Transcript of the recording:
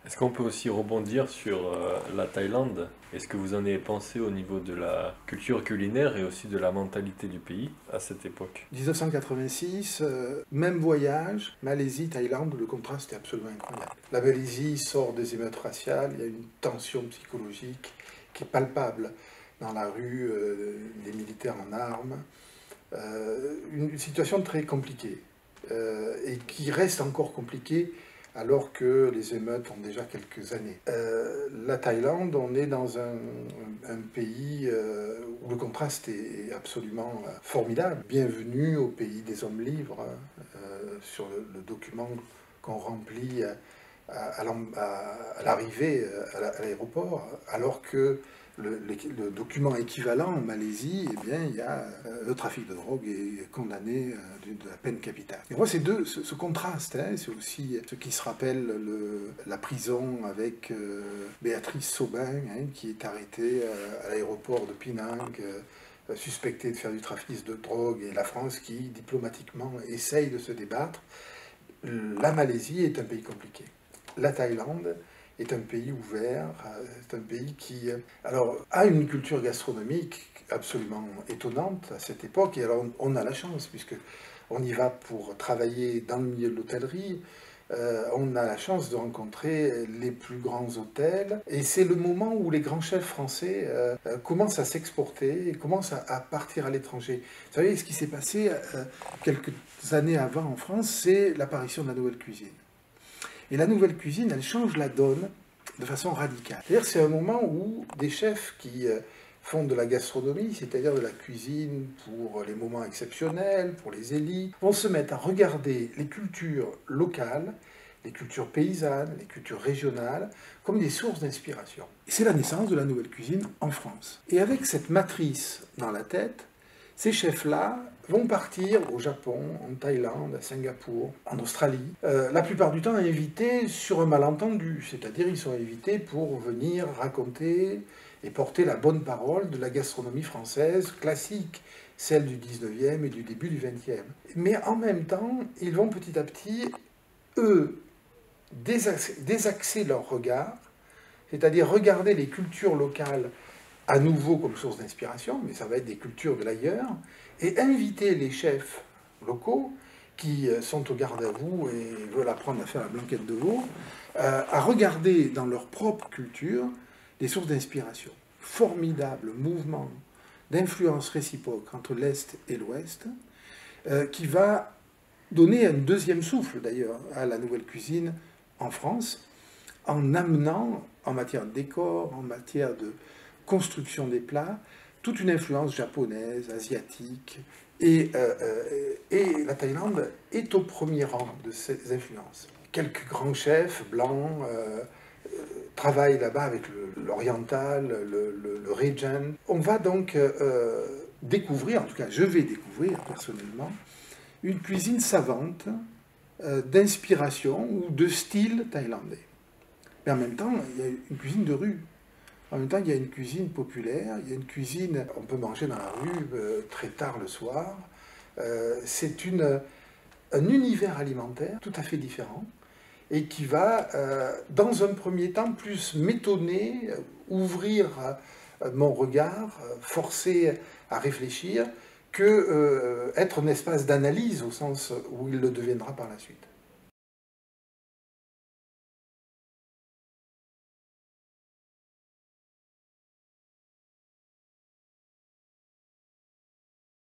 Est-ce qu'on peut aussi rebondir sur la Thaïlande? Est-ce que vous en avez pensé au niveau de la culture culinaire et aussi de la mentalité du pays à cette époque? 1986, même voyage, Malaisie, Thaïlande, le contraste est absolument incroyable. La Malaisie sort des émeutes raciales, il y a une tension psychologique qui est palpable dans la rue, les militaires en armes, une situation très compliquée et qui reste encore compliquée alors que les émeutes ont déjà quelques années. La Thaïlande, on est dans un pays où le contraste est absolument formidable. Bienvenue au pays des hommes libres, sur le document qu'on remplit à l'arrivée à l'aéroport, alors que le document équivalent en Malaisie, eh bien, il y a le trafic de drogue est condamné de la peine capitale. Et moi, ce contraste, hein, c'est aussi ce qui se rappelle la prison avec Béatrice Saubin, hein, qui est arrêtée à l'aéroport de Penang, suspectée de faire du trafic de drogue, et la France qui, diplomatiquement, essaye de se débattre. La Malaisie est un pays compliqué. La Thaïlande est un pays ouvert, c'est un pays qui a une culture gastronomique absolument étonnante à cette époque. Et alors on a la chance, puisque on y va pour travailler dans le milieu de l'hôtellerie. On a la chance de rencontrer les plus grands hôtels. Et c'est le moment où les grands chefs français commencent à s'exporter et commencent à partir à l'étranger. Vous savez, ce qui s'est passé quelques années avant en France, c'est l'apparition de la nouvelle cuisine. Et la nouvelle cuisine, elle change la donne de façon radicale. C'est-à-dire c'est un moment où des chefs qui font de la gastronomie, c'est-à-dire de la cuisine pour les moments exceptionnels, pour les élites, vont se mettre à regarder les cultures locales, les cultures paysannes, les cultures régionales, comme des sources d'inspiration. C'est la naissance de la nouvelle cuisine en France. Et avec cette matrice dans la tête, ces chefs-là vont partir au Japon, en Thaïlande, à Singapour, en Australie, la plupart du temps invités sur un malentendu, c'est-à-dire ils sont invités pour venir raconter et porter la bonne parole de la gastronomie française classique, celle du 19e et du début du 20e. Mais en même temps, ils vont petit à petit, eux, désaxer leur regard, c'est-à-dire regarder les cultures locales à nouveau comme source d'inspiration, mais ça va être des cultures de l'ailleurs, et inviter les chefs locaux qui sont au garde à vous et veulent apprendre à faire la blanquette de veau, à regarder dans leur propre culture des sources d'inspiration. Formidable mouvement d'influence réciproque entre l'Est et l'Ouest, qui va donner un deuxième souffle d'ailleurs à la nouvelle cuisine en France, en amenant en matière de décor, en matière de construction des plats, toute une influence japonaise, asiatique, et la Thaïlande est au premier rang de ces influences. Quelques grands chefs blancs travaillent là-bas avec l'oriental, le Regent. On va donc découvrir, en tout cas je vais découvrir personnellement, une cuisine savante d'inspiration ou de style thaïlandais. Mais en même temps, il y a une cuisine de rue. En même temps, il y a une cuisine populaire, il y a une cuisine, on peut manger dans la rue très tard le soir. C'est un univers alimentaire tout à fait différent et qui va, dans un premier temps, plus m'étonner, ouvrir mon regard, forcer à réfléchir, que être un espace d'analyse au sens où il le deviendra par la suite.